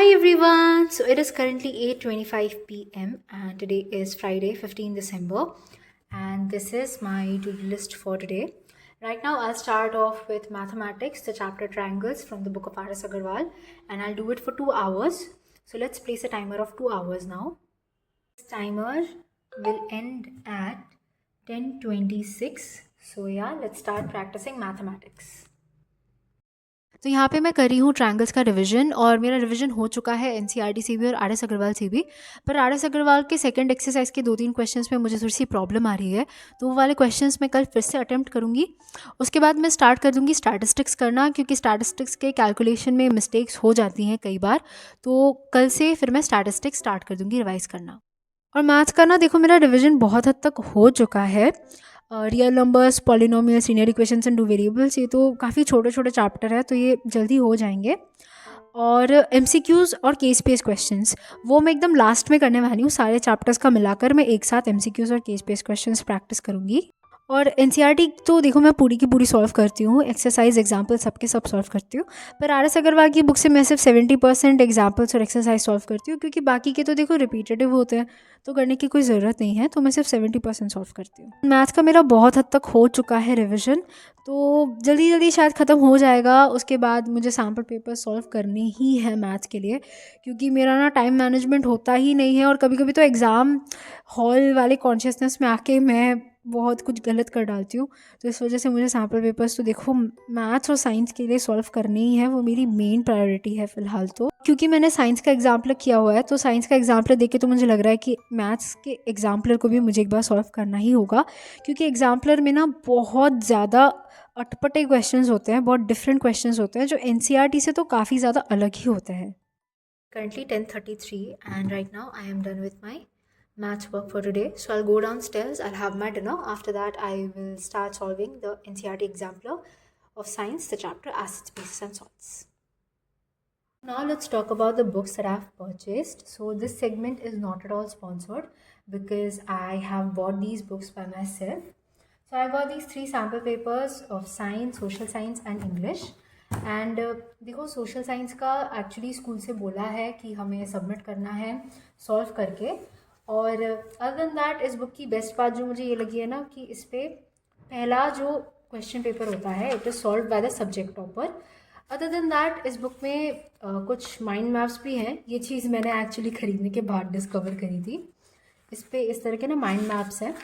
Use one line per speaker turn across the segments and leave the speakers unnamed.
Hi everyone. So it is currently 8:25 p.m. and today is Friday, 15 December, and this is my to-do list for today. Right now I'll start off with mathematics, the chapter triangles from the book of R.S. Agarwal, and I'll do it for 2 hours. So let's place a timer of 2 hours now. This timer will end at 10:26. So yeah, let's start practicing mathematics.
तो यहाँ पे मैं कर रही हूँ triangles का revision और मेरा रिवीजन हो चुका है एनसीईआरटी से भी और आर एस अग्रवाल से भी। पर आर एस अग्रवाल के सेकंड एक्सरसाइज के 2-3 क्वेश्चंस में मुझे थोड़ी सी प्रॉब्लम आ रही है, तो वो वाले क्वेश्चंस मैं कल फिर से अटेम्प्ट करूँगी। उसके बाद मैं स्टार्ट कर दूँगी स्टैटिस्टिक्स करना, क्योंकि स्टैटिस्टिक्स के कैलकुलेशन में मिस्टेक्स हो जाती हैं कई बार। तो कल से फिर मैं स्टैटिस्टिक्स स्टार्ट कर दूँगी रिवाइज करना। और मैथ्स का ना देखो मेरा रिवीजन बहुत हद तक हो चुका है। Real numbers, polynomials, linear equations and two variables, ये तो काफ़ी छोटे छोटे चैप्टर है, तो ये जल्दी हो जाएंगे। और एमसीक्यूज़ और केस बेस्ड क्वेश्चंस वो मैं एकदम लास्ट में करने वाली हूँ। सारे चैप्टर्स का मिलाकर मैं एक साथ एमसीक्यूज़ और केस बेस्ड क्वेश्चंस प्रैक्टिस करूँगी। और एनसीईआरटी तो देखो मैं पूरी की पूरी सॉल्व करती हूँ, एक्सरसाइज एग्जाम्पल सबके सब सॉल्व करती हूँ। पर आर एस अग्रवाल की बुक से मैं सिर्फ 70% एग्जाम्पल्स और एक्सरसाइज सॉल्व करती हूँ, क्योंकि बाकी के तो देखो रिपीटेटिव होते हैं, तो करने की कोई ज़रूरत नहीं है, तो मैं सिर्फ 70% सॉल्व करती हूँ। मैथ्स का मेरा बहुत हद तक हो चुका है रिविजन, तो जल्दी जल्दी शायद ख़त्म हो जाएगा। उसके बाद मुझे सैम्पल पेपर सॉल्व करने ही है मैथ्स के लिए, क्योंकि मेरा ना टाइम मैनेजमेंट होता ही नहीं है। और कभी कभी तो एग्ज़ाम हॉल वाले कॉन्शियसनेस में आके मैं बहुत कुछ गलत कर डालती हूँ, तो इस वजह से मुझे सैम्पल पेपर्स तो देखो मैथ्स और साइंस के लिए सॉल्व करने ही है, वो मेरी मेन प्रायोरिटी है फ़िलहाल। तो क्योंकि मैंने साइंस का एग्जाम्पलर किया हुआ है, तो साइंस का एग्जाम्पलर देख के तो मुझे लग रहा है कि मैथ्स के एग्जाम्पलर को भी मुझे एक बार सॉल्व करना ही होगा, क्योंकि एग्जाम्पलर में ना बहुत ज़्यादा अटपटे क्वेश्चंस होते हैं, बहुत डिफरेंट क्वेश्चंस होते हैं, जो एनसीईआरटी से तो काफ़ी ज़्यादा अलग ही होते हैं।
Currently 10:33 and right now I am done with my maths work for today. So I'll go downstairs, I'll have my dinner. After that I will start solving the NCERT exemplar of science, the chapter acids, bases and salts. Now let's talk about the books that I've purchased. So this segment is not at all sponsored because I have bought these books by myself. So I got these 3 sample papers of science, social science and English. And देखो social science का actually school से बोला है कि हमें submit करना है solve करके। और अदर देन दैट इस बुक की बेस्ट बात जो मुझे ये लगी है ना, कि इस पर पहला जो क्वेश्चन पेपर होता है it is solve by the subject topper. Other than that इस बुक में कुछ माइंड मैप्स भी हैं। ये चीज़ मैंने एक्चुअली ख़रीदने के बाद डिस्कवर करी थी। इस पर इस तरह के ना माइंड मैप्स हैं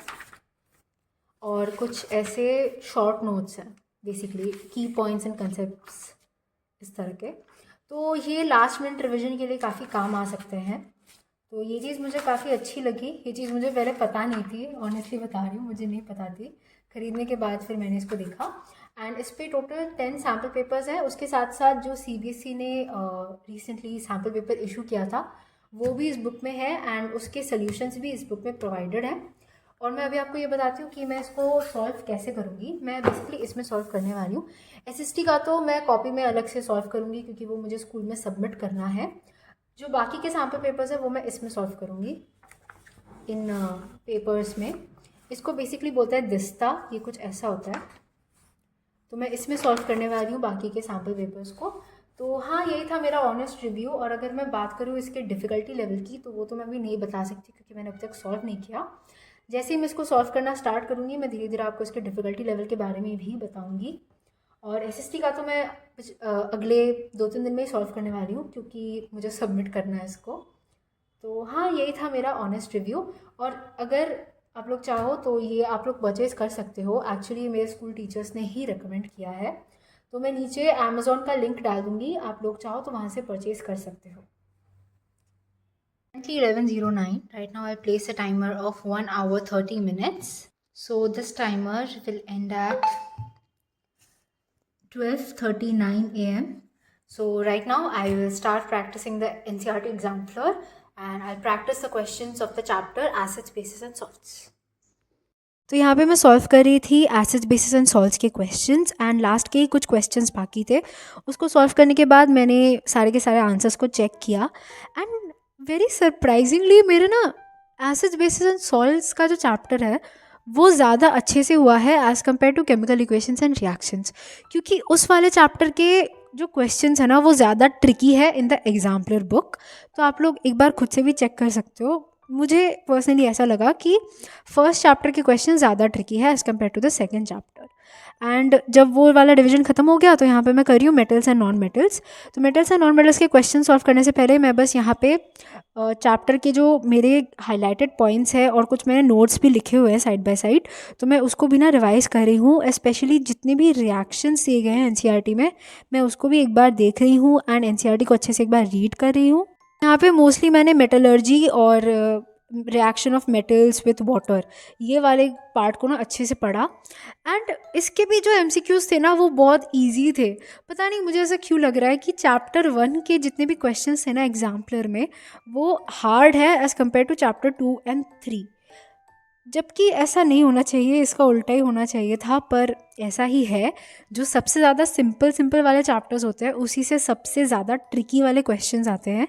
और कुछ ऐसे शॉर्ट नोट्स हैं, बेसिकली की पॉइंट्स एंड कंसेप्ट्स इस तरह के। तो ये लास्ट मिनट रिवीजन के लिए काफ़ी काम आ सकते हैं। तो ये चीज़ मुझे काफ़ी अच्छी लगी। ये चीज़ मुझे पहले पता नहीं थी, ऑनेस्टली बता रही हूँ, मुझे नहीं पता थी। ख़रीदने के बाद फिर मैंने इसको देखा एंड इस पर टोटल 10 सैम्पल पेपर्स हैं। उसके साथ साथ जो सीबीएसई ने रिसेंटली सैम्पल पेपर इशू किया था वो भी इस बुक में है एंड उसके सॉल्यूशंस भी इस बुक में प्रोवाइडेड हैं। और मैं अभी आपको ये बताती हूँ कि मैं इसको सॉल्व कैसे करूँगी। मैं बेसिकली इसमें सॉल्व करने वाली हूँ। एसएसटी का तो मैं कॉपी में अलग से सॉल्व करूँगी, क्योंकि वो मुझे स्कूल में सबमिट करना है। जो बाकी के सैम्पल पेपर्स हैं वो मैं इसमें सॉल्व करूँगी, इन पेपर्स में। इसको बेसिकली बोलता है दिस्ता, ये कुछ ऐसा होता है। तो मैं इसमें सॉल्व करने वाली हूँ बाकी के सैम्पल पेपर्स को। तो हाँ, यही था मेरा ऑनेस्ट रिव्यू। और अगर मैं बात करूँ इसके डिफ़िकल्टी लेवल की, तो वो तो मैं अभी नहीं बता सकती, क्योंकि मैंने अभी तक सॉल्व नहीं किया। जैसे ही मैं इसको सॉल्व करना स्टार्ट करूँगी, मैं धीरे धीरे आपको इसके डिफ़िकल्टी लेवल के बारे में भी बताऊँगी। और एसएसटी का तो मैं अगले 2-3 दिन में ही सॉल्व करने वाली हूँ, क्योंकि मुझे सबमिट करना है इसको। तो हाँ, यही था मेरा ऑनेस्ट रिव्यू। और अगर आप लोग चाहो तो ये आप लोग परचेज़ कर सकते हो। एक्चुअली मेरे स्कूल टीचर्स ने ही रिकमेंड किया है, तो मैं नीचे अमेज़ॉन का लिंक डाल दूँगी, आप लोग चाहो तो वहाँ से परचेज़ कर सकते हो। 11:09. Right now I'll place a timer of 1 hour 30 minutes. So this timer will end at 12:39 a.m. So right now I will start practicing the NCERT exemplar and I'll practice the questions of the chapter acids, bases and salts.
तो यहाँ पे मैं solve कर रही थी acids, basis and salts के questions and last के ही कुछ क्वेश्चंस बाकी थे। उसको सॉल्व करने के बाद मैंने सारे के सारे आंसर्स को चेक किया एंड वेरी सरप्राइजिंगली मेरे ना एसिड्स, बेसिस एंड सॉल्ट्स का जो चैप्टर है वो ज़्यादा अच्छे से हुआ है as compare to chemical equations and reactions, क्योंकि उस वाले चैप्टर के जो क्वेश्चंस है ना वो ज़्यादा ट्रिकी है इन द एग्जाम्पलर बुक, तो आप लोग एक बार खुद से भी चेक कर सकते हो। मुझे पर्सनली ऐसा लगा कि फर्स्ट चैप्टर के क्वेश्चन ज़्यादा ट्रिकी है as compare to the second chapter. And जब वो वाला डिवीजन ख़त्म हो गया तो यहाँ पे मैं कर रही हूँ मेटल्स एंड नॉन मेटल्स। तो मेटल्स एंड नॉन मेटल्स के क्वेश्चन सॉल्व करने से पहले मैं बस यहाँ पे चैप्टर के जो मेरे हाईलाइटेड पॉइंट्स है और कुछ मैंने नोट्स भी लिखे हुए हैं साइड बाय साइड, तो मैं उसको भी ना रिवाइज़ कर रही हूँ। स्पेशली जितने भी रिएक्शंस दिए गए हैं एनसीईआरटी में, मैं उसको भी एक बार देख रही हूँ एंड एनसीईआरटी को अच्छे से एक बार रीड कर रही हूँ। यहाँ पे मोस्टली मैंने मेटलर्जी और reaction of metals with water, ये वाले पार्ट को ना अच्छे से पढ़ा। एंड इसके भी जो एमसीक्यूज़ थे ना वो बहुत इजी थे। पता नहीं मुझे ऐसा क्यों लग रहा है कि चैप्टर 1 के जितने भी क्वेश्चंस थे ना एग्जाम्पलर में, वो हार्ड है as compare to chapter 2 and 3, जबकि ऐसा नहीं होना चाहिए, इसका उल्टा ही होना चाहिए था, पर ऐसा ही है। जो सबसे ज़्यादा सिंपल वाले चैप्टर्स होते हैं उसी से सबसे ज़्यादा ट्रिकी वाले क्वेश्चंस आते हैं।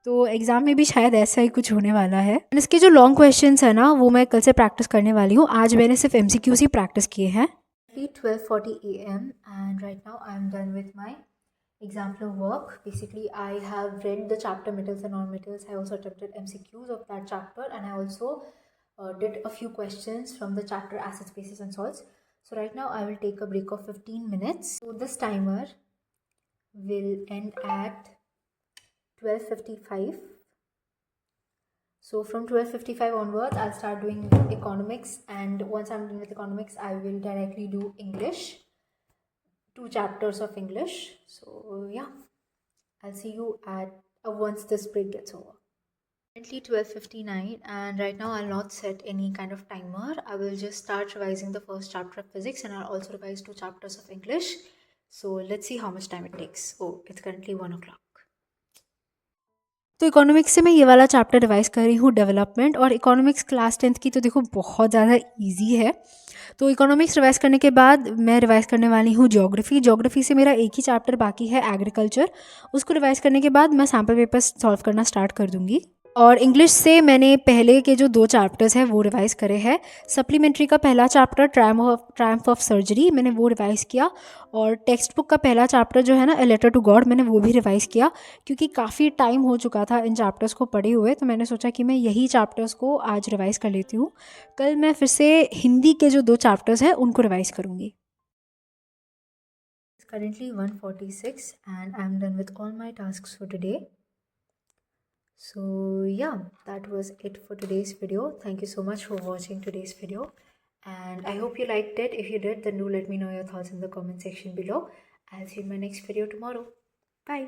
तो एग्ज़ाम में भी शायद ऐसा ही कुछ होने वाला है। एंड इसके जो लॉन्ग क्वेश्चंस है ना वो मैं कल से प्रैक्टिस करने वाली हूँ। आज मैंने सिर्फ एमसीक्यूज़ ही प्रैक्टिस किए हैं।
12:40 a.m. and right now I am done with my example work. Basically, I have read the chapter metals and non-metals. I also attempted MCQs of that chapter, and I also did a few questions from the chapter acids, bases, and salts. So right now I will take a break of 15 minutes. So this timer will end at 12:55. So from 12:55 onwards, I'll start doing economics, and once I'm done with economics, I will directly do English, 2 chapters of English. So yeah, I'll see you at once this break gets over. Currently 12:59, and right now I'll not set any kind of timer. I will just start revising the first chapter of physics, and I'll also revise 2 chapters of English. So let's see how much time it takes. Oh, it's currently 1 o'clock.
तो economics से मैं ये वाला chapter revise कर रही हूँ, development. और economics class 10th की तो देखो बहुत ज़्यादा इजी है। तो इकोनॉमिक्स रिवाइज़ करने के बाद मैं रिवाइज़ करने वाली हूँ ज्योग्राफी। ज्योग्राफी से मेरा एक ही चैप्टर बाकी है, एग्रीकल्चर। उसको रिवाइज़ करने के बाद मैं सैम्पल पेपर्स सॉल्व करना स्टार्ट कर दूँगी। और इंग्लिश से मैंने पहले के जो 2 चैप्टर्स हैं वो रिवाइज़ करे हैं। सप्लीमेंट्री का पहला चैप्टर ट्रायम्फ ऑफ सर्जरी, मैंने वो रिवाइज़ किया। और टेक्स्ट बुक का पहला चैप्टर जो है ना, ए लेटर टू गॉड, मैंने वो भी रिवाइज़ किया, क्योंकि काफ़ी टाइम हो चुका था इन चैप्टर्स को पढ़े हुए। तो मैंने सोचा कि मैं यही चैप्टर्स को आज रिवाइज़ कर लेती हूँ। कल मैं फिर से हिंदी के जो 2 चैप्टर्स हैं उनको रिवाइज़ करूँगी।
It's currently 1:46 and I'm done with all my tasks for today. So yeah, that was it for today's video. Thank you so much for watching today's video, and I hope you liked it. If you did, then do let me know your thoughts in the comment section below. I'll see you in my next video tomorrow. Bye.